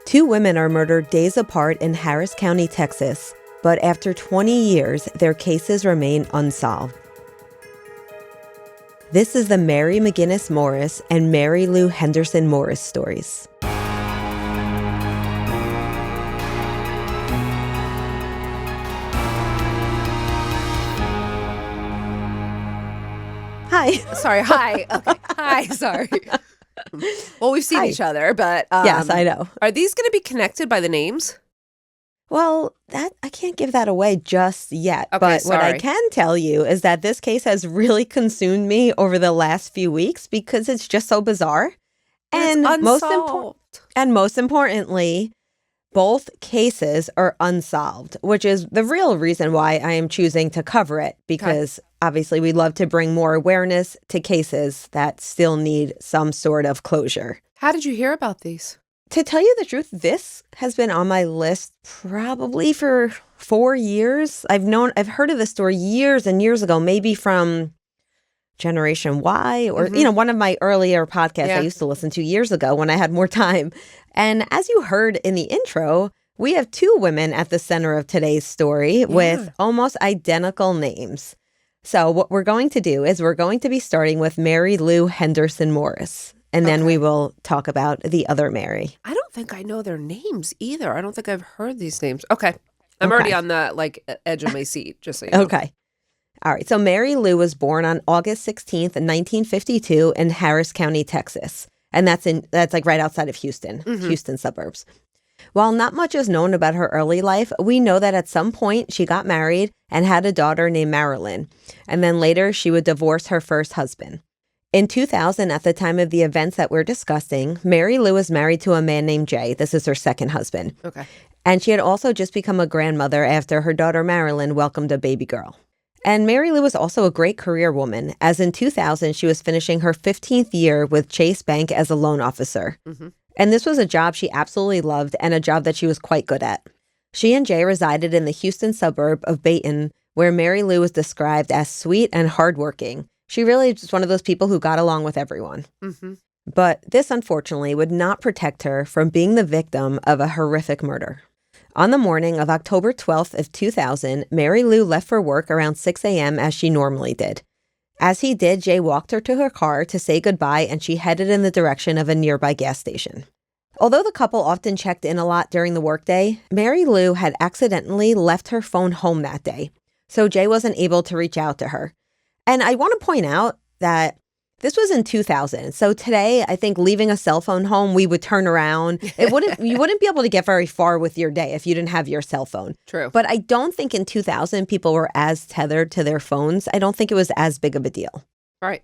Two women are murdered days apart in Harris County, Texas, but after 20 years, their cases remain unsolved. This is the Mary McInness Morris and Mary Lou Henderson Morris stories. Hi. Sorry, hi. Okay. Hi, sorry. Well, we've seen each other, but... yes, I know. Are these going to be connected by the names? Well, I can't give that away just yet. Okay, but sorry. what I can tell you is that this case has really consumed me over the last few weeks because it's just so bizarre. And most importantly, both cases are unsolved, which is the real reason why I am choosing to cover it, because obviously we love to bring more awareness to cases that still need some sort of closure. How did you hear about these? To tell you the truth, this has been on my list probably for 4 years. I've heard of this story years and years ago, maybe from Generation Y or, one of my earlier podcasts I used to listen to years ago when I had more time. And as you heard in the intro, we have two women at the center of today's story with almost identical names. So what we're going to do is we're going to be starting with Mary Lou Henderson Morris. And then we will talk about the other Mary. I don't think I know their names either. I don't think I've heard these names. Okay. I'm already on the edge of my seat, just so you know. Okay. All right. So Mary Lou was born on August 16th, 1952 in Harris County, Texas. And that's like right outside of Houston, Houston suburbs. While not much is known about her early life, we know that at some point she got married and had a daughter named Marilyn. And then later she would divorce her first husband. In 2000, at the time of the events that we're discussing, Mary Lou was married to a man named Jay. This is her second husband. Okay. And she had also just become a grandmother after her daughter Marilyn welcomed a baby girl. And Mary Lou was also a great career woman, as in 2000, she was finishing her 15th year with Chase Bank as a loan officer. And this was a job she absolutely loved and a job that she was quite good at. She and Jay resided in the Houston suburb of Bayton, where Mary Lou was described as sweet and hardworking. She really is just one of those people who got along with everyone. But this, unfortunately, would not protect her from being the victim of a horrific murder. On the morning of October 12th of 2000, Mary Lou left for work around 6 a.m. as she normally did. As he did, Jay walked her to her car to say goodbye, and she headed in the direction of a nearby gas station. Although the couple often checked in a lot during the workday, Mary Lou had accidentally left her phone home that day, so Jay wasn't able to reach out to her. And I want to point out that this was in 2000. So today, I think leaving a cell phone home, we would turn around. You wouldn't be able to get very far with your day if you didn't have your cell phone. True. But I don't think in 2000 people were as tethered to their phones. I don't think it was as big of a deal. Right.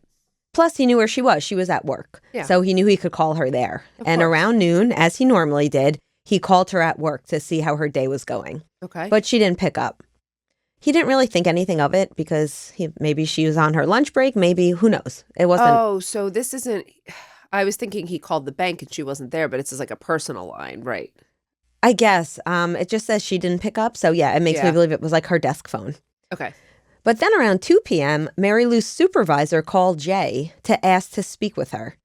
Plus, he knew where she was. She was at work. Yeah. So he knew he could call her there. And around noon, as he normally did, he called her at work to see how her day was going. Okay. But she didn't pick up. He didn't really think anything of it because maybe she was on her lunch break. Maybe, who knows? It wasn't. Oh, so this isn't, I was thinking he called the bank and she wasn't there, but it's just like a personal line, right? I guess. It just says she didn't pick up. So yeah, it makes me believe it was like her desk phone. Okay. But then around 2 p.m., Mary Lou's supervisor called Jay to ask to speak with her.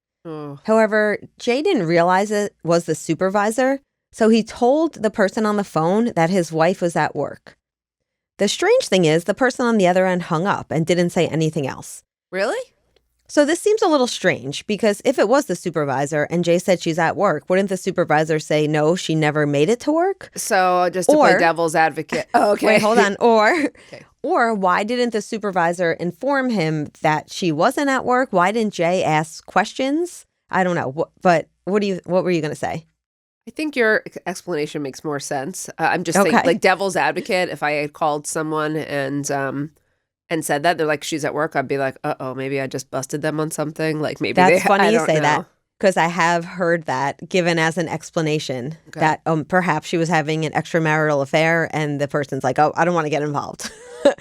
However, Jay didn't realize it was the supervisor. So he told the person on the phone that his wife was at work. The strange thing is the person on the other end hung up and didn't say anything else. Really? So this seems a little strange because if it was the supervisor and Jay said she's at work, wouldn't the supervisor say, no, she never made it to work? So just to play devil's advocate. Oh, okay. Wait, hold on. Or why didn't the supervisor inform him that she wasn't at work? Why didn't Jay ask questions? I don't know. But what were you going to say? I think your explanation makes more sense. I'm just saying, like devil's advocate, if I had called someone and said that, they're like, she's at work, I'd be like, uh-oh, maybe I just busted them on something. Like maybe That's funny you say that because I have heard that given as an explanation that perhaps she was having an extramarital affair and the person's like, oh, I don't want to get involved.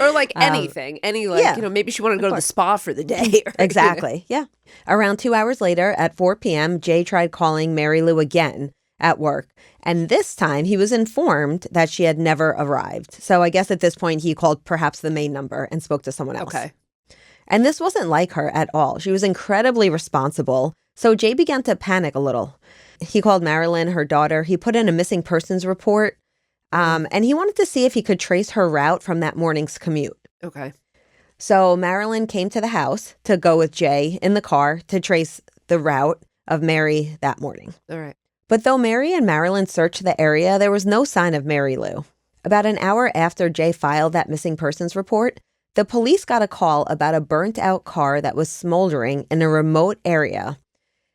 Or like anything. Maybe she wanted to go to the spa for the day. Exactly. Yeah. Around 2 hours later at 4 p.m., Jay tried calling Mary Lou again at work. And this time he was informed that she had never arrived. So I guess at this point he called perhaps the main number and spoke to someone else. Okay. And this wasn't like her at all. She was incredibly responsible. So Jay began to panic a little. He called Marilyn, her daughter. He put in a missing persons report, and he wanted to see if he could trace her route from that morning's commute. Okay. So Marilyn came to the house to go with Jay in the car to trace the route of Mary that morning. All right. But though Mary and Marilyn searched the area, there was no sign of Mary Lou. About an hour after Jay filed that missing persons report, the police got a call about a burnt-out car that was smoldering in a remote area.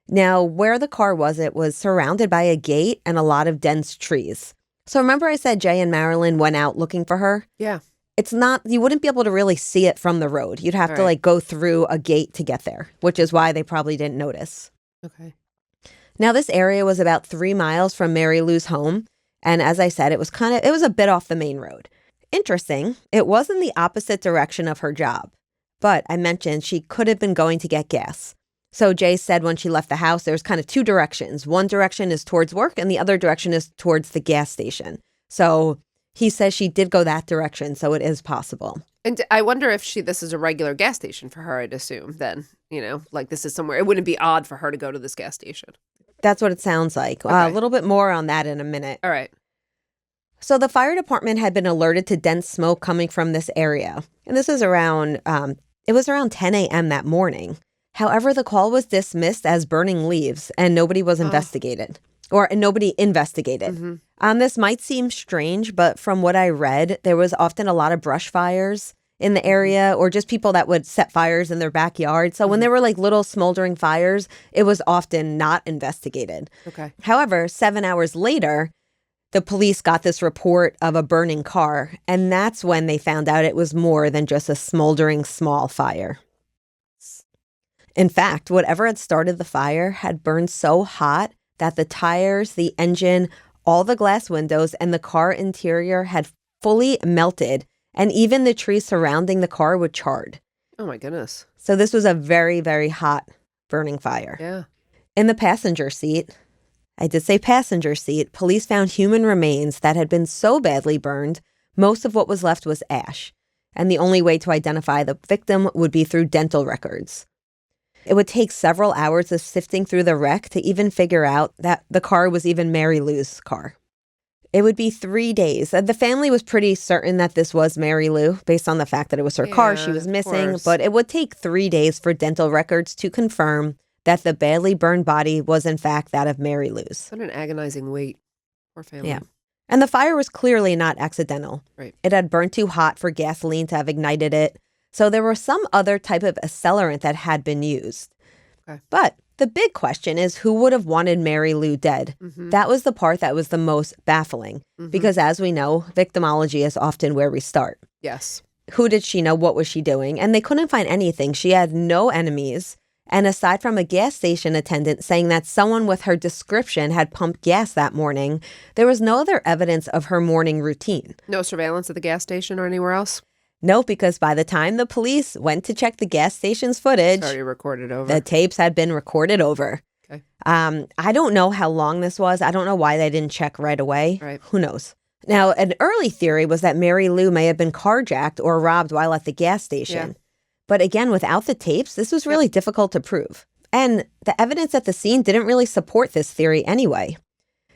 Now, where the car was, it was surrounded by a gate and a lot of dense trees. So remember I said Jay and Marilyn went out looking for her? Yeah. It's not, you wouldn't be able to really see it from the road. You'd have to go through a gate to get there, which is why they probably didn't notice. Okay. Now, this area was about 3 miles from Mary Lou's home. And as I said, it was a bit off the main road. Interesting, it was in the opposite direction of her job. But I mentioned she could have been going to get gas. So Jay said when she left the house, there's kind of 2 directions. One direction is towards work and the other direction is towards the gas station. So he says she did go that direction, so it is possible. And I wonder if this is a regular gas station for her, I'd assume, then. This is somewhere. It wouldn't be odd for her to go to this gas station. That's what it sounds like. Okay. A little bit more on that in a minute. All right. So the fire department had been alerted to dense smoke coming from this area. And this is around, it was around 10 a.m. that morning. However, the call was dismissed as burning leaves and nobody was investigated. Nobody investigated. Mm-hmm. This might seem strange, but from what I read, there was often a lot of brush fires in the area or just people that would set fires in their backyard. So when there were little smoldering fires, it was often not investigated. Okay. However, 7 hours later, the police got this report of a burning car, and that's when they found out it was more than just a smoldering small fire. In fact, whatever had started the fire had burned so hot that the tires, the engine, all the glass windows, and the car interior had fully melted, and even the trees surrounding the car were charred. Oh, my goodness. So this was a very, very hot burning fire. Yeah. In the passenger seat, I did say passenger seat, police found human remains that had been so badly burned, most of what was left was ash. And the only way to identify the victim would be through dental records. It would take several hours of sifting through the wreck to even figure out that the car was even Mary Lou's car. It would be 3 days. The family was pretty certain that this was Mary Lou, based on the fact that it was her car she was missing. But it would take 3 days for dental records to confirm that the badly burned body was in fact that of Mary Lou's. What an agonizing wait. Poor family. Yeah. And the fire was clearly not accidental. Right. It had burned too hot for gasoline to have ignited it. So there was some other type of accelerant that had been used. Okay. But the big question is who would have wanted Mary Lou dead? Mm-hmm. That was the part that was the most baffling. Mm-hmm. Because as we know, victimology is often where we start. Yes. Who did she know? What was she doing? And they couldn't find anything. She had no enemies. And aside from a gas station attendant saying that someone with her description had pumped gas that morning, there was no other evidence of her morning routine. No surveillance at the gas station or anywhere else? No, because by the time the police went to check the gas station's footage, it's already recorded over. The tapes had been recorded over. Okay. I don't know how long this was. I don't know why they didn't check right away. Right. Who knows? Now, an early theory was that Mary Lou may have been carjacked or robbed while at the gas station. Yeah. But again, without the tapes, this was really difficult to prove. And the evidence at the scene didn't really support this theory anyway.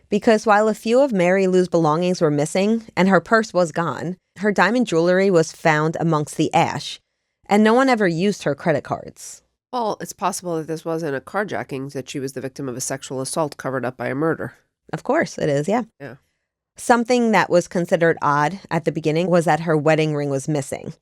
Because while a few of Mary Lou's belongings were missing and her purse was gone, her diamond jewelry was found amongst the ash. And no one ever used her credit cards. Well, it's possible that this wasn't a carjacking, that she was the victim of a sexual assault covered up by a murder. Of course it is, yeah. Yeah. Something that was considered odd at the beginning was that her wedding ring was missing.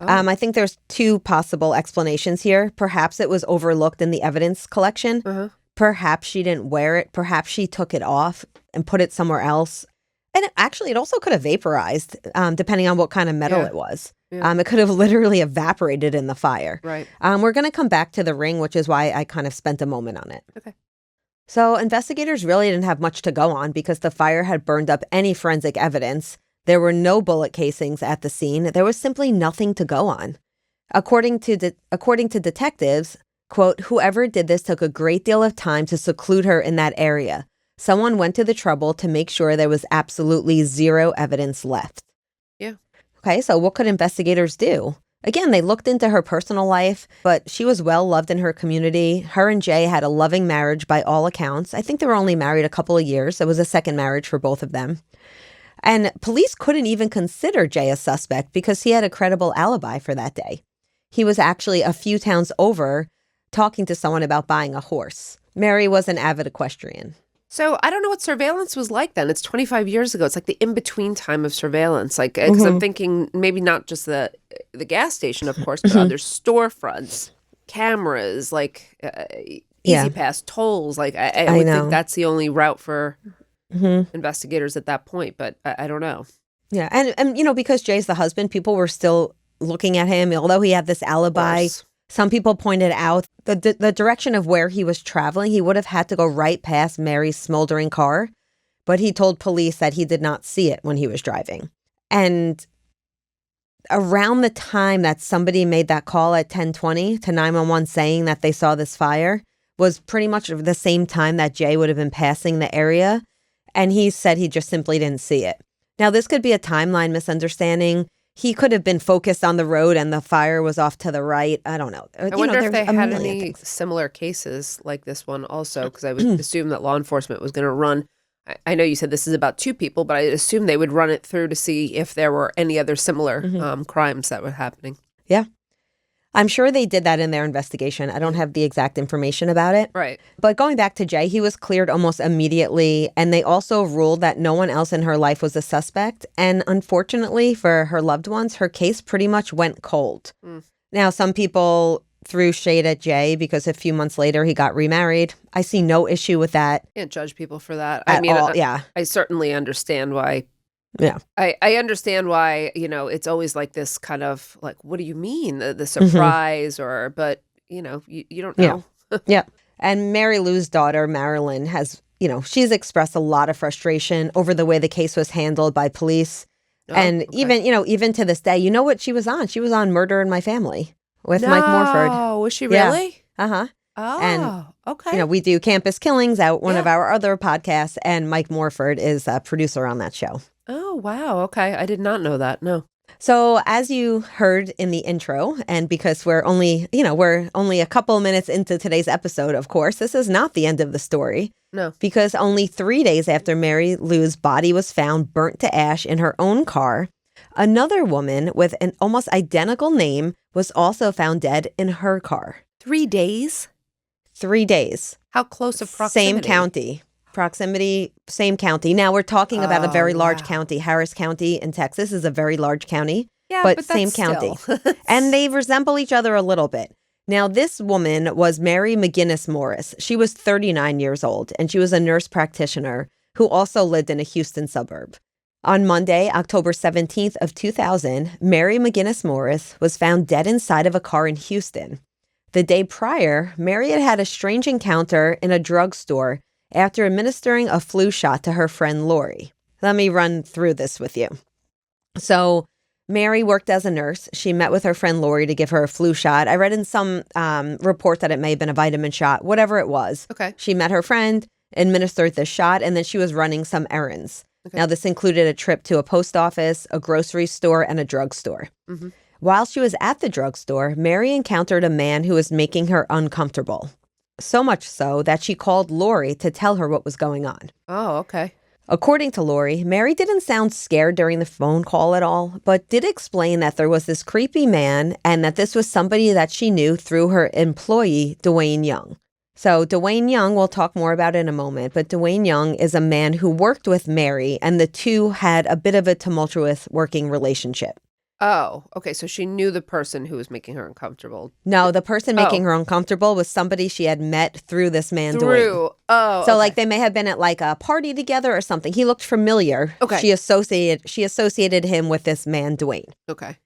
Oh. I think there's 2 possible explanations here. Perhaps it was overlooked in the evidence collection. Uh-huh. Perhaps she didn't wear it. Perhaps she took it off and put it somewhere else. And it also could have vaporized, depending on what kind of metal it was. Yeah. It could have literally evaporated in the fire. Right. We're going to come back to the ring, which is why I kind of spent a moment on it. Okay. So investigators really didn't have much to go on because the fire had burned up any forensic evidence. There were no bullet casings at the scene. There was simply nothing to go on. According to detectives, quote, whoever did this took a great deal of time to seclude her in that area. Someone went to the trouble to make sure there was absolutely zero evidence left. Yeah. Okay, so what could investigators do? Again, they looked into her personal life, but she was well loved in her community. Her and Jay had a loving marriage by all accounts. I think they were only married a couple of years. It was a second marriage for both of them. And police couldn't even consider Jay a suspect because he had a credible alibi for that day. He was actually a few towns over talking to someone about buying a horse. Mary was an avid equestrian. So I don't know what surveillance was like then. It's 25 years ago. It's like the in-between time of surveillance. Like, because I'm thinking maybe not just the gas station, of course, but other storefronts, cameras, like Easy Pass, tolls. Like, I would think that's the only route for investigators at that point, but I don't know. Yeah, and because Jay's the husband, people were still looking at him, although he had this alibi. Some people pointed out the direction of where he was traveling, he would have had to go right past Mary's smoldering car, but he told police that he did not see it when he was driving. And around the time that somebody made that call at 10:20 to 911 saying that they saw this fire was pretty much the same time that Jay would have been passing the area, and he said he just simply didn't see it. Now, this could be a timeline misunderstanding. He could have been focused on the road and the fire was off to the right. I don't know. I wonder if they had any similar cases like this one also, because I would assume that law enforcement was going to run. I know you said this is about two people, but I assume they would run it through to see if there were any other similar crimes that were happening. Yeah. I'm sure they did that in their investigation. I don't have the exact information about it. Right. But going back to Jay, he was cleared almost immediately. And they also ruled that no one else in her life was a suspect. And unfortunately for her loved ones, her case pretty much went cold. Now, some people threw shade at Jay because a few months later he got remarried. I see no issue with that. Can't judge people for that. At all. Yeah. I certainly understand why. Yeah. I understand why, it's always like this kind of like, what do you mean? The surprise but, you don't know. Yeah. And Mary Lou's daughter, Marilyn, has, she's expressed a lot of frustration over the way the case was handled by police. And even to this day, you know what she was on? She was on Murder in My Family with Mike Morford. Oh, was she really? Yeah. Uh-huh. Oh, and, okay. We do Campus Killings out one of our other podcasts, and Mike Morford is a producer on that show. Oh, wow. Okay. I did not know that. No. So as you heard in the intro, and because we're only a couple minutes into today's episode, of course, this is not the end of the story. No. Because only 3 days after Mary Lou's body was found burnt to ash in her own car, another woman with an almost identical name was also found dead in her car. 3 days? 3 days. How close of proximity? Same county. Proximity, same county. Now we're talking about a very large county. Harris County in Texas is a very large county, but same county. And they resemble each other a little bit. Now, this woman was Mary McInness Morris. She was 39 years old, and she was a nurse practitioner who also lived in a Houston suburb. On Monday, October 17th of 2000, Mary McInness Morris was found dead inside of a car in Houston. The day prior, Mary had a strange encounter in a drugstore after administering a flu shot to her friend Lori. Let me run through this with you. So Mary worked as a nurse. She met with her friend Lori to give her a flu shot. I read in some report that it may have been a vitamin shot, whatever it was. Okay. She met her friend, administered the shot, and then she was running some errands. Okay. Now, this included a trip to a post office, a grocery store, and a drugstore. Mm-hmm. While she was at the drugstore, Mary encountered a man who was making her uncomfortable. So much so that she called Lori to tell her what was going on. Oh, okay. According to Lori, Mary didn't sound scared during the phone call at all, but did explain that there was this creepy man and that this was somebody that she knew through her employee, Dwayne Young. So Dwayne Young, we'll talk more about in a moment, but Dwayne Young is a man who worked with Mary, and the two had a bit of a tumultuous working relationship. Oh, okay. So she knew the person who was making her uncomfortable. No, the person making her uncomfortable was somebody she had met through this man, Dwayne. Oh, so like they may have been at like a party together or something. He looked familiar. Okay. She associated him with this man, Dwayne. Okay.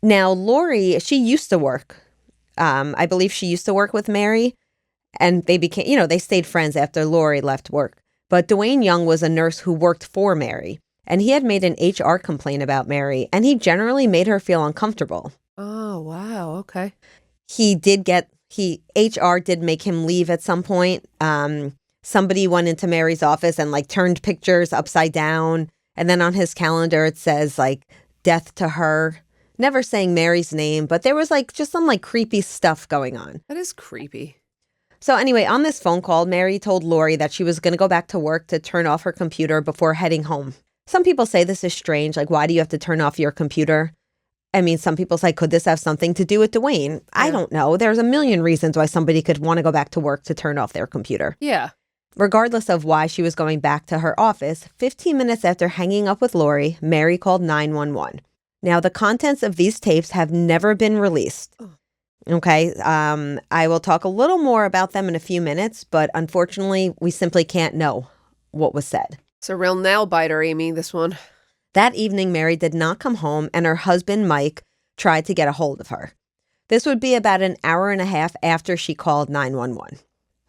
Now, Lori, she used to work. I believe she used to work with Mary, and they became, they stayed friends after Lori left work. But Dwayne Young was a nurse who worked for Mary. And he had made an HR complaint about Mary, and he generally made her feel uncomfortable. Oh, wow. Okay. HR did make him leave at some point. Somebody went into Mary's office and like turned pictures upside down. And then on his calendar, it says like death to her, never saying Mary's name, but there was like just some like creepy stuff going on. That is creepy. So anyway, on this phone call, Mary told Lori that she was going to go back to work to turn off her computer before heading home. Some people say this is strange. Like, why do you have to turn off your computer? I mean, some people say, could this have something to do with Dwayne? Yeah. I don't know. There's a million reasons why somebody could want to go back to work to turn off their computer. Yeah. Regardless of why she was going back to her office, 15 minutes after hanging up with Lori, Mary called 911. Now, the contents of these tapes have never been released. Okay, I will talk a little more about them in a few minutes, but unfortunately, we simply can't know what was said. It's a real nail biter, Amy, this one. That evening, Mary did not come home, and her husband, Mike, tried to get a hold of her. This would be about an hour and a half after she called 911.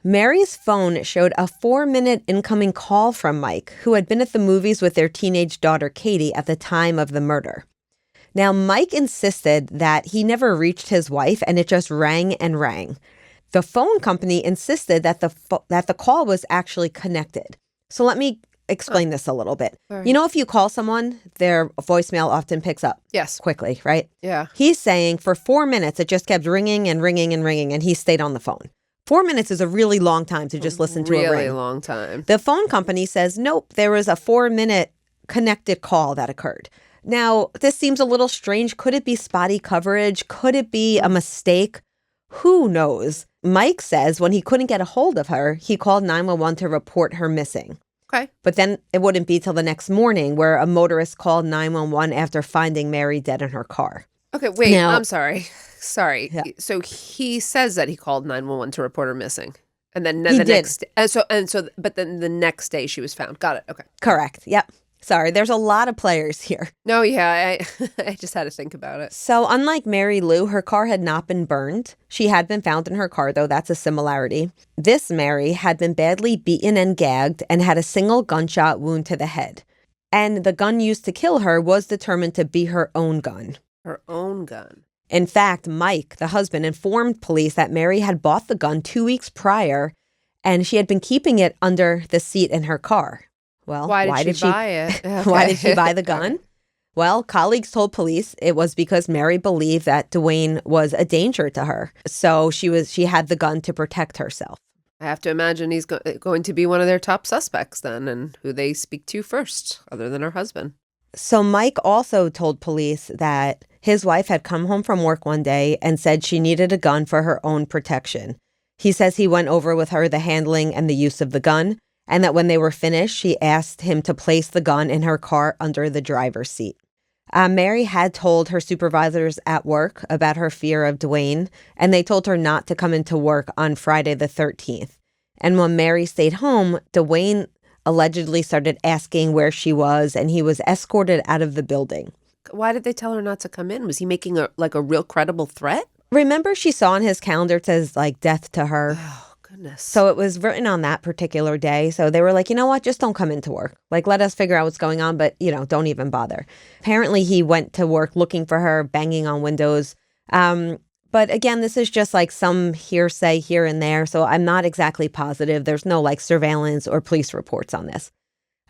Mary's phone showed a 4-minute incoming call from Mike, who had been at the movies with their teenage daughter, Katie, at the time of the murder. Now, Mike insisted that he never reached his wife, and it just rang and rang. The phone company insisted that the call was actually connected. So let me explain this a little bit. Right. You know, if you call someone, their voicemail often picks up. Yes. Quickly, right? Yeah. He's saying for 4 minutes, it just kept ringing and ringing and ringing, and he stayed on the phone. 4 minutes is a really long time to just listen to a ring. Really long time. The phone company says, nope, there was a 4-minute connected call that occurred. Now, this seems a little strange. Could it be spotty coverage? Could it be a mistake? Who knows? Mike says when he couldn't get a hold of her, he called 911 to report her missing. Okay. But then it wouldn't be till the next morning where a motorist called 911 after finding Mary dead in her car. Okay, wait, now, I'm sorry. Yeah. So he says that he called 911 to report her missing. And then he the did. next but then the next day she was found. Got it. Okay. Correct. Yep. Sorry, there's a lot of players here. No, yeah, I just had to think about it. So unlike Mary Lou, her car had not been burned. She had been found in her car, though. That's a similarity. This Mary had been badly beaten and gagged and had a single gunshot wound to the head. And the gun used to kill her was determined to be her own gun. Her own gun. In fact, Mike, the husband, informed police that Mary had bought the gun 2 weeks prior, and she had been keeping it under the seat in her car. Well, why did she buy it? Okay. Why did she buy the gun? Well, colleagues told police it was because Mary believed that Dwayne was a danger to her. So she had the gun to protect herself. I have to imagine he's going to be one of their top suspects then, and who they speak to first, other than her husband. So Mike also told police that his wife had come home from work one day and said she needed a gun for her own protection. He says he went over with her the handling and the use of the gun, and that when they were finished, she asked him to place the gun in her car under the driver's seat. Mary had told her supervisors at work about her fear of Dwayne, and they told her not to come into work on Friday the 13th. And when Mary stayed home, Dwayne allegedly started asking where she was, and he was escorted out of the building. Why did they tell her not to come in? Was he making a real credible threat? Remember, she saw on his calendar, it says like death to her. Oh, goodness. So it was written on that particular day. So they were like, you know what, just don't come into work. Like, let us figure out what's going on, but, don't even bother. Apparently, he went to work looking for her, banging on windows. But again, this is just like some hearsay here and there. So I'm not exactly positive. There's no like surveillance or police reports on this.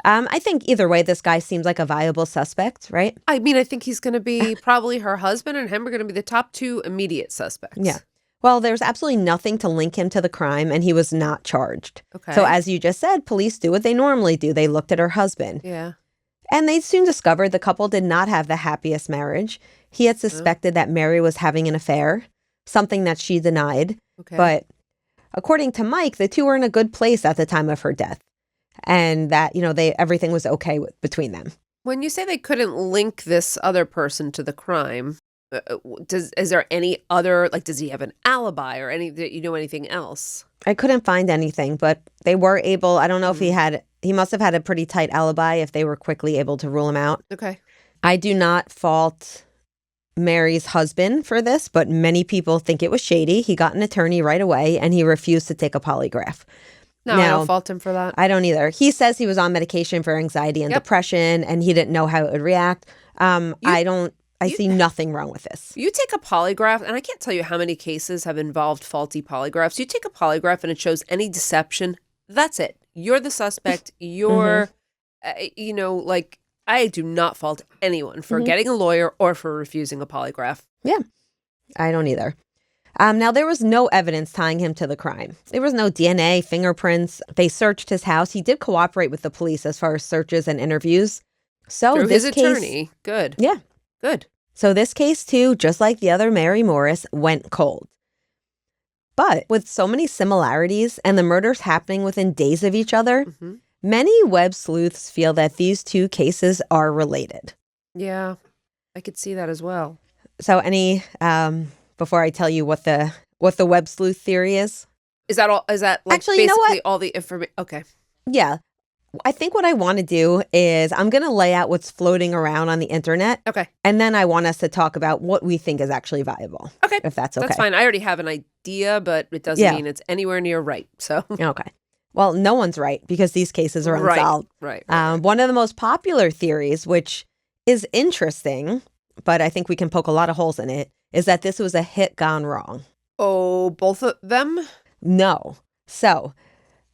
I think either way, this guy seems like a viable suspect, right? I mean, I think he's going to be probably her husband and him are going to be the top two immediate suspects. Yeah. Well, there's absolutely nothing to link him to the crime, and he was not charged. Okay. So as you just said, police do what they normally do. They looked at her husband. Yeah. And they soon discovered the couple did not have the happiest marriage. He had suspected that Mary was having an affair, something that she denied. Okay. But according to Mike, the two were in a good place at the time of her death. And that, everything was okay between them. When you say they couldn't link this other person to the crime, is there any other, does he have an alibi or anything else? I couldn't find anything, but they were able, I don't know if he must have had a pretty tight alibi if they were quickly able to rule him out. Okay. I do not fault Mary's husband for this, but many people think it was shady. He got an attorney right away and he refused to take a polygraph. No, I don't fault him for that. I don't either. He says he was on medication for anxiety and depression, and he didn't know how it would react. I see nothing wrong with this. You take a polygraph, and I can't tell you how many cases have involved faulty polygraphs. You take a polygraph and it shows any deception. That's it. You're the suspect. You're, I do not fault anyone for getting a lawyer or for refusing a polygraph. Yeah, I don't either. Now, there was no evidence tying him to the crime. There was no DNA, fingerprints. They searched his house. He did cooperate with the police as far as searches and interviews. So through this his case, attorney. Good. Yeah. Good. So this case, too, just like the other Mary Morris, went cold. But with so many similarities and the murders happening within days of each other, many web sleuths feel that these two cases are related. Yeah, I could see that as well. So before I tell you what the web sleuth theory is that all? Is that like actually, basically you know what? all the information? Okay. Yeah. I think what I want to do is I'm going to lay out what's floating around on the internet. Okay. And then I want us to talk about what we think is actually viable. Okay. If that's okay. That's fine. I already have an idea, but it doesn't mean it's anywhere near right. So. Okay. Well, no one's right because these cases are unsolved. Right. One of the most popular theories, which is interesting, but I think we can poke a lot of holes in it, is that this was a hit gone wrong. Oh, both of them? No. So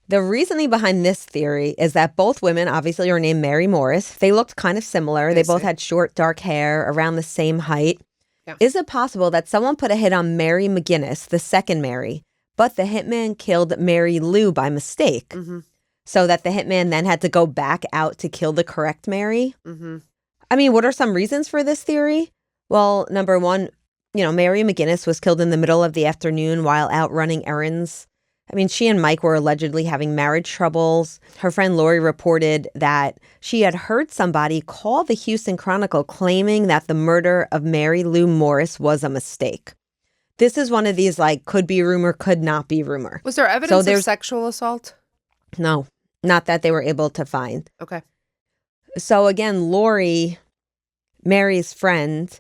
the reasoning behind this theory is that both women obviously are named Mary Morris. They looked kind of similar. They both had short, dark hair around the same height. Yeah. Is it possible that someone put a hit on Mary McGinnis, the second Mary, but the hitman killed Mary Lou by mistake, so that the hitman then had to go back out to kill the correct Mary? I mean, what are some reasons for this theory? Well, number one, Mary McGinnis was killed in the middle of the afternoon while out running errands. I mean, she and Mike were allegedly having marriage troubles. Her friend Lori reported that she had heard somebody call the Houston Chronicle claiming that the murder of Mary Lou Morris was a mistake. This is one of these, could be rumor, could not be rumor. Was there evidence of sexual assault? No, not that they were able to find. Okay. So again, Lori, Mary's friend,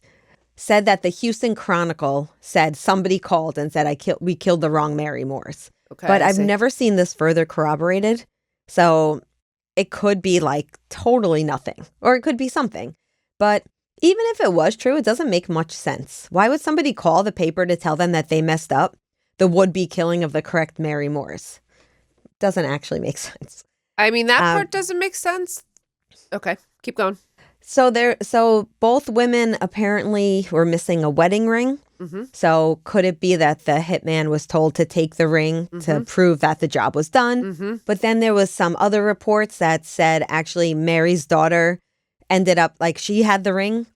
said that the Houston Chronicle said somebody called and said, we killed the wrong Mary Morris. Okay, but I've never seen this further corroborated. So it could be totally nothing, or it could be something. But even if it was true, it doesn't make much sense. Why would somebody call the paper to tell them that they messed up the would-be killing of the correct Mary Morris? Doesn't actually make sense. I mean, that part doesn't make sense. Okay, keep going. So both women apparently were missing a wedding ring. So could it be that the hitman was told to take the ring to prove that the job was done? But then there was some other reports that said actually Mary's daughter ended up she had the ring.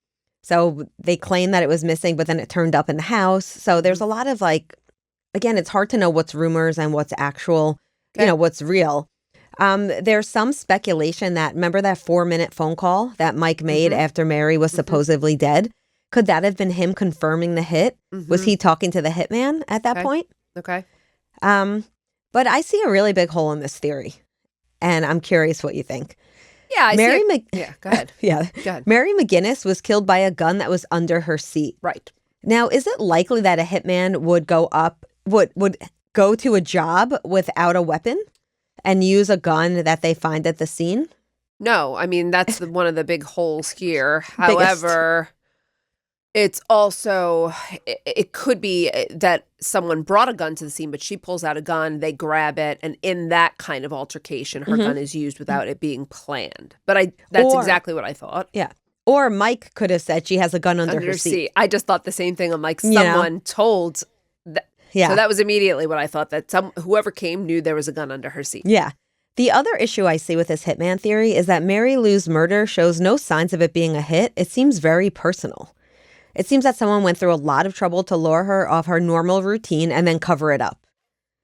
So they claimed that it was missing, but then it turned up in the house. So there's a lot of again, it's hard to know what's rumors and what's actual, what's real. There's some speculation that, remember that 4-minute phone call that Mike made after Mary was supposedly dead? Could that have been him confirming the hit? Was he talking to the hitman at that point? Okay. But I see a really big hole in this theory, and I'm curious what you think. Yeah, yeah, go ahead. Go ahead. Mary McInness was killed by a gun that was under her seat. Right. Now, is it likely that a hitman would would go to a job without a weapon and use a gun that they find at the scene? No, I mean, that's one of the big holes here. However, it's also, it could be that someone brought a gun to the scene, but she pulls out a gun, they grab it, and in that kind of altercation, her gun is used without it being planned. But that's exactly what I thought. Yeah. Or Mike could have said she has a gun under her seat. I just thought the same thing. I'm like, someone told that. Yeah. So that was immediately what I thought, that whoever came knew there was a gun under her seat. Yeah. The other issue I see with this hitman theory is that Mary Lou's murder shows no signs of it being a hit. It seems very personal. It seems that someone went through a lot of trouble to lure her off her normal routine and then cover it up.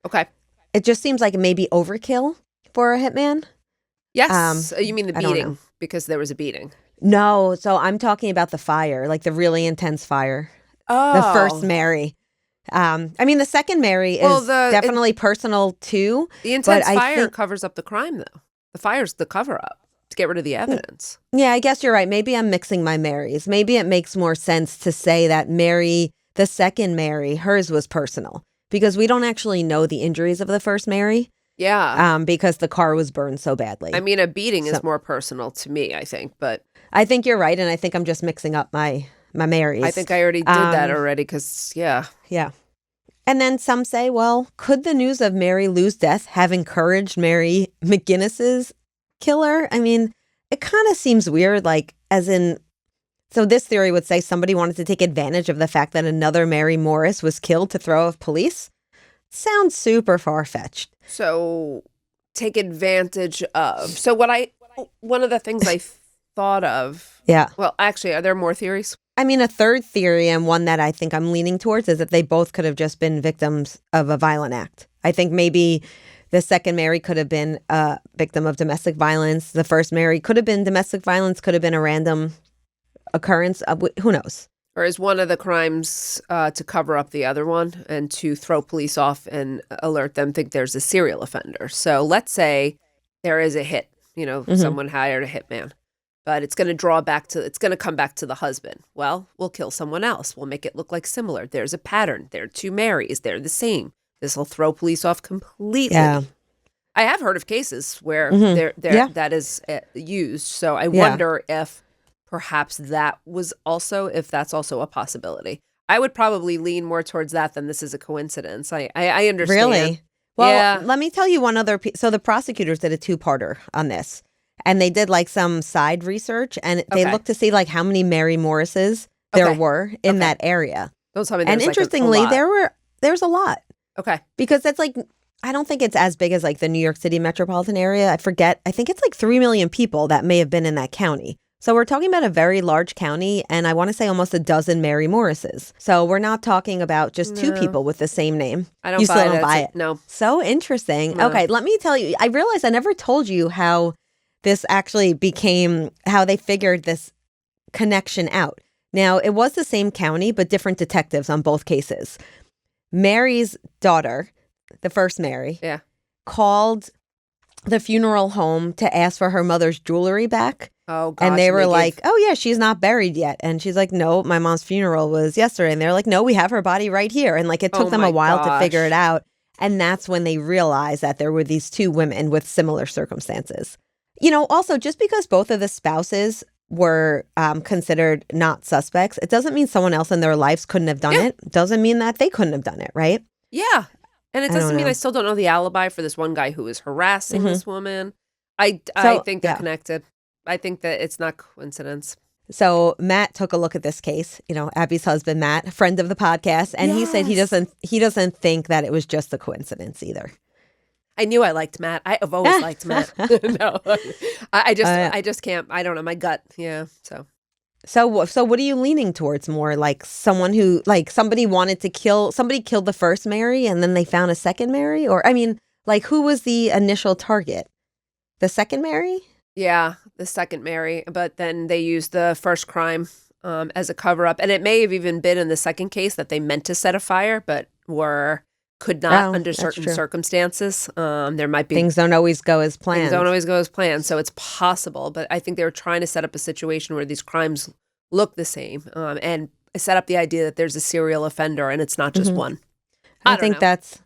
Okay. It just seems like maybe overkill for a hitman. Yes. You mean the beating, because there was a beating. No. So I'm talking about the fire, the really intense fire. Oh. The first Mary. I mean, the second Mary is definitely personal too. The intense fire covers up the crime, though. The fire's the cover-up to get rid of the evidence. Yeah, I guess you're right. Maybe I'm mixing my Marys. Maybe it makes more sense to say that Mary, the second Mary, hers was personal, because we don't actually know the injuries of the first Mary. Yeah. Because the car was burned so badly. I mean, a beating is more personal to me, I think, but I think you're right, and I think I'm just mixing up my Marys. I think I already did that already, because, yeah. Yeah. And then some say, well, could the news of Mary Lou's death have encouraged Mary McGinnis's killer? I mean, it kind of seems weird, like, as in, so this theory would say somebody wanted to take advantage of the fact that another Mary Morris was killed to throw off police. Sounds super far-fetched. So take advantage of. So one of the things I thought of. Yeah. Well, actually, are there more theories? I mean, a third theory, and one that I think I'm leaning towards, is that they both could have just been victims of a violent act. I think maybe the second Mary could have been a victim of domestic violence. The first Mary could have been domestic violence, could have been a random occurrence. Who knows? Or is one of the crimes to cover up the other one and to throw police off and alert them, think there's a serial offender? So let's say there is a hit, someone hired a hitman. But it's going to come back to the husband. Well, we'll kill someone else. We'll make it look like similar. There's a pattern. There are two Marys. They're the same. This will throw police off completely. Yeah. I have heard of cases where that is used. So I wonder if perhaps if that's also a possibility. I would probably lean more towards that than this is a coincidence. I understand. Really? Well, let me tell you one other so the prosecutors did a two-parter on this. And they did like some side research, and they looked to see like how many Mary Morrises there were in that area. Don't tell me and interestingly, like there's a lot. Okay. Because that's like, I don't think it's as big as like the New York City metropolitan area. I forget. I think it's like 3 million people that may have been in that county. So we're talking about a very large county, and I want to say almost a dozen Mary Morrises. So we're not talking about just two people with the same name. I don't you buy still it. don't buy it. No. So interesting. No. Okay, let me tell you. I realized I never told you how this actually became, how they figured this connection out. Now, it was the same county, but different detectives on both cases. Mary's daughter, the first Mary, called the funeral home to ask for her mother's jewelry back. Oh, gosh. And they were like, oh, yeah, she's not buried yet. And she's like, no, my mom's funeral was yesterday. And they're like, no, we have her body right here. And like, it took them a while to figure it out. And that's when they realized that there were these two women with similar circumstances. Also, just because both of the spouses were considered not suspects, it doesn't mean someone else in their lives couldn't have done it. Doesn't mean that they couldn't have done it, right? Yeah. And it doesn't mean I still don't know the alibi for this one guy who was harassing this woman. I think they're connected. I think that it's not coincidence. So Matt took a look at this case, Abby's husband, Matt, a friend of the podcast, and he said he doesn't think that it was just a coincidence either. I knew I liked Matt. I've always liked Matt. No, I just can't. I don't know. My gut. Yeah. So what are you leaning towards more? Like someone who, like somebody killed the first Mary and then they found a second Mary? Or, I mean, like who was the initial target? The second Mary? Yeah, the second Mary. But then they used the first crime as a cover up. And it may have even been in the second case that they meant to set a fire, but could not under certain circumstances. There might be things don't always go as planned. So it's possible. But I think they were trying to set up a situation where these crimes look the same and set up the idea that there's a serial offender and it's not just one. I think that's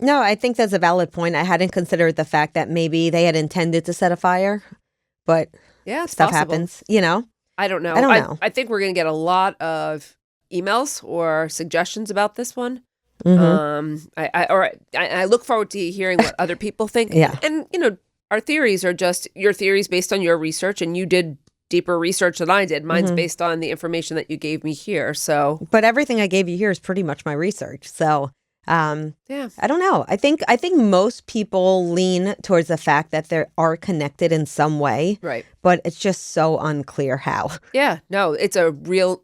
a valid point. I hadn't considered the fact that maybe they had intended to set a fire, but stuff happens, I don't know. I think we're going to get a lot of emails or suggestions about this one. I look forward to hearing what other people think. And our theories are just your theories based on your research, and you did deeper research than I did. Mine's based on the information that you gave me here. So, but everything I gave you here is pretty much my research. So, I don't know. I think most people lean towards the fact that they are connected in some way, right? But it's just so unclear how. Yeah, no, it's a real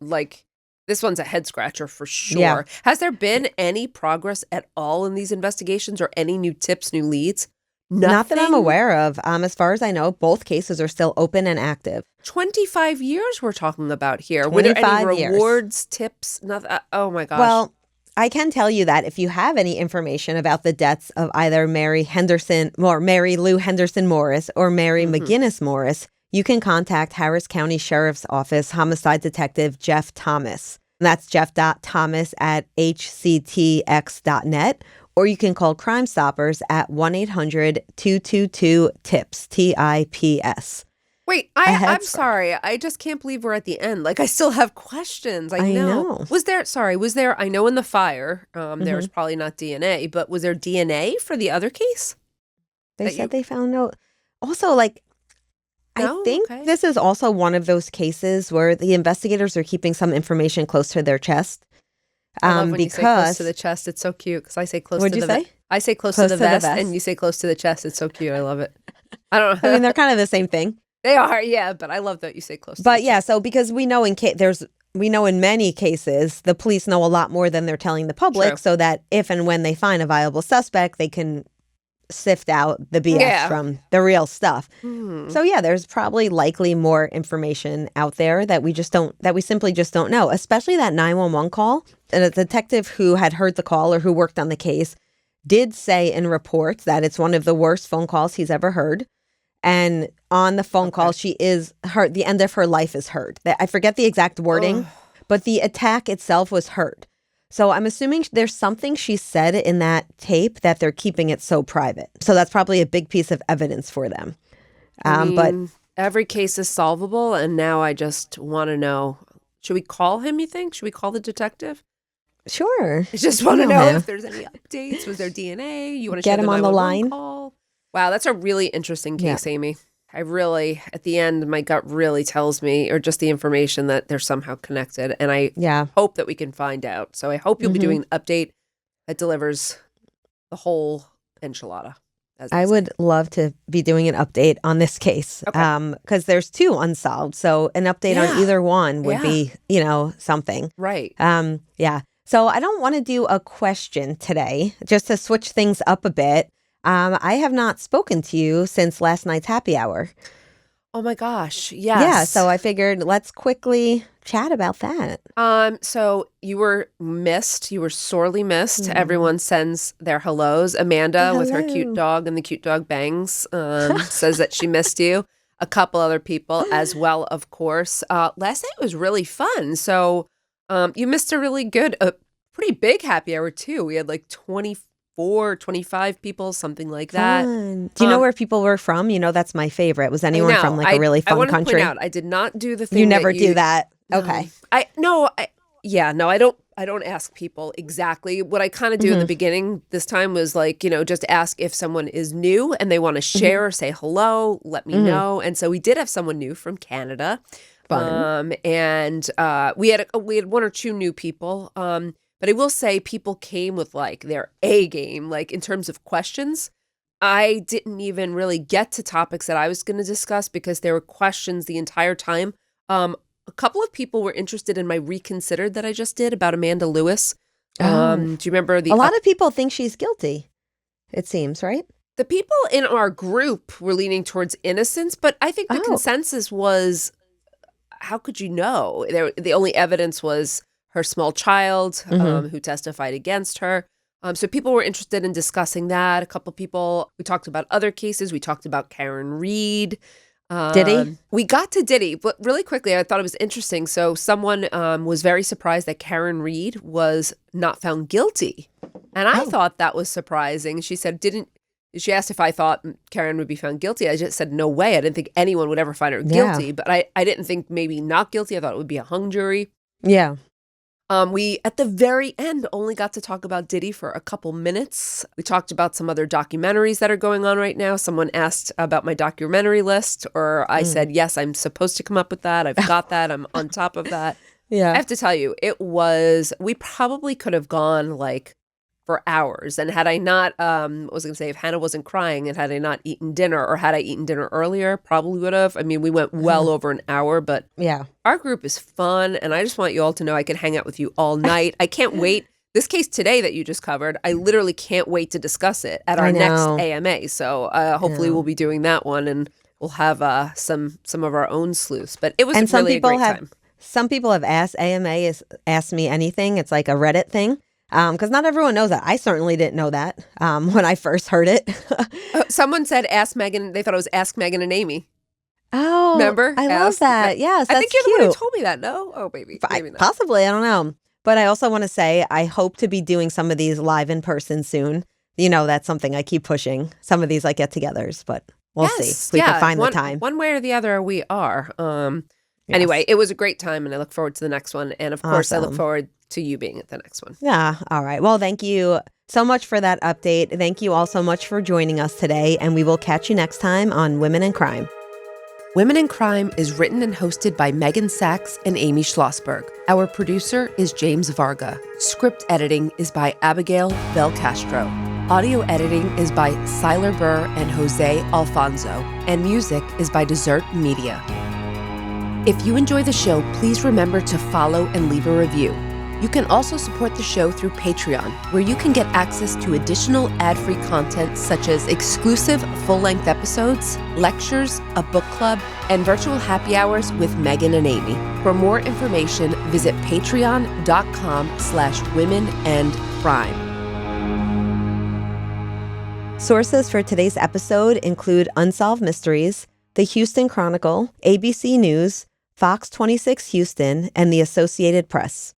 this one's a head scratcher for sure. Yeah. Has there been any progress at all in these investigations or any new tips, new leads? Nothing? Not that I'm aware of. As far as I know, both cases are still open and active. 25 years we're talking about here. Were there any rewards, tips? Nothing. Oh my gosh. Well, I can tell you that if you have any information about the deaths of either Mary Lou Henderson Morris or Mary McGinnis Morris, you can contact Harris County Sheriff's Office Homicide Detective Jeff Thomas. That's jeff.thomas@hctx.net. Or you can call Crime Stoppers at 1-800-222-TIPS, TIPS. Wait, I'm sorry. I just can't believe we're at the end. I still have questions. I know. Was there, I know in the fire, there was probably not DNA, but was there DNA for the other case? They said they found no. Also, I think this is also one of those cases where the investigators are keeping some information close to their chest. I love when you say close to the chest. It's so cute because I say close to the vest. I say close to the vest, and you say close to the chest. It's so cute. I love it. I don't know. I mean, they're kind of the same thing. They are, yeah, but I love that you say close to the chest. But yeah, so because we know in many cases, the police know a lot more than they're telling the public, so that if and when they find a viable suspect, they can sift out the BS from the real stuff. So yeah, there's probably likely more information out there that we simply just don't know, especially that 911 call. And a detective who had heard the call or who worked on the case did say in reports that it's one of the worst phone calls he's ever heard. And on the phone call, the end of her life is heard. I forget the exact wording, but the attack itself was heard. So I'm assuming there's something she said in that tape that they're keeping it so private. So that's probably a big piece of evidence for them. But every case is solvable, and now I just want to know, should we call him, you think? Should we call the detective? Sure. I just want to know if there's any updates. Was there DNA? You want to get him on the line? Call? Wow, that's a really interesting case, Amy. I really, at the end, my gut really tells me, or just the information, that they're somehow connected. And I hope that we can find out. So I hope you'll be doing an update that delivers the whole enchilada. I would love to be doing an update on this case because there's two unsolved. So an update on either one would be, something. Right. Yeah. So I don't want to do a question today, just to switch things up a bit. I have not spoken to you since last night's happy hour. Oh my gosh. Yes. Yeah. So I figured let's quickly chat about that. So you were missed. You were sorely missed. Everyone sends their hellos. Amanda with her cute dog and the cute dog bangs says that she missed you. A couple other people as well, of course. Last night was really fun. So you missed a pretty big happy hour too. We had like 25 people, something like that. Fun. Do you know where people were from? That's my favorite. Was anyone from like a really fun country? I want to point out, I did not do the thing. You never do that. Okay. I don't ask people exactly. What I kind of do in the beginning this time was like, just ask if someone is new and they want to share or say hello, let me know. And so we did have someone new from Canada. Fun. And we had one or two new people. But I will say people came with like their A game, like in terms of questions. I didn't even really get to topics that I was going to discuss because there were questions the entire time. A couple of people were interested in my Reconsidered that I just did about Amanda Lewis. Do you remember a lot of people think she's guilty, it seems, right? The people in our group were leaning towards innocence, but I think the consensus was, how could you know? The only evidence was her small child who testified against her. So people were interested in discussing that. A couple people, we talked about other cases. We talked about Karen Reed. Diddy? We got to Diddy, but really quickly, I thought it was interesting. So someone was very surprised that Karen Reed was not found guilty. And I thought that was surprising. She said, she asked if I thought Karen would be found guilty. I just said, no way. I didn't think anyone would ever find her guilty. Yeah. But I didn't think maybe not guilty. I thought it would be a hung jury. Yeah. We, at the very end, only got to talk about Diddy for a couple minutes. We talked about some other documentaries that are going on right now. Someone asked about my documentary list, or I said, yes, I'm supposed to come up with that. I've got that. I'm on top of that. Yeah. I have to tell you, we probably could have gone like for hours. And had I not, I was going to say, if Hannah wasn't crying and had I not eaten dinner, or had I eaten dinner earlier, probably would have. I mean, we went well over an hour, but our group is fun. And I just want you all to know I can hang out with you all night. I can't wait. This case today that you just covered, I literally can't wait to discuss it at our next AMA. So hopefully we'll be doing that one, and we'll have some of our own sleuths. But it was really a great time. Some people have asked, AMA has asked me anything. It's like a Reddit thing. Because not everyone knows that. I certainly didn't know that when I first heard it. Someone said, ask Meghan. They thought it was Ask Meghan and Amy. Oh, remember? I love that. Yes, that's I think you're cute. the one who told me that, no? Oh, maybe not. Possibly. I don't know. But I also want to say I hope to be doing some of these live in person soon. That's something I keep pushing. Some of these like get-togethers, but we'll see if we can find the time. One way or the other, we are. Anyway, it was a great time, and I look forward to the next one. And of course, I look forward to you being at the next one. Yeah. All right. Well, thank you so much for that update. Thank you all so much for joining us today, and we will catch you next time on Women and Crime. Women in Crime is written and hosted by Meghan Sachs and Amy Shlosberg. Our producer is James Varga. Script editing is by Abagail Belcastro. Audio editing is by Siler Burr and Jose Alfonzo. And music is by Desert Media. If you enjoy the show, please remember to follow and leave a review. You can also support the show through Patreon, where you can get access to additional ad-free content such as exclusive full-length episodes, lectures, a book club, and virtual happy hours with Meghan and Amy. For more information, visit patreon.com/women-and-crime. Sources for today's episode include Unsolved Mysteries, the Houston Chronicle, ABC News, Fox 26 Houston, and the Associated Press.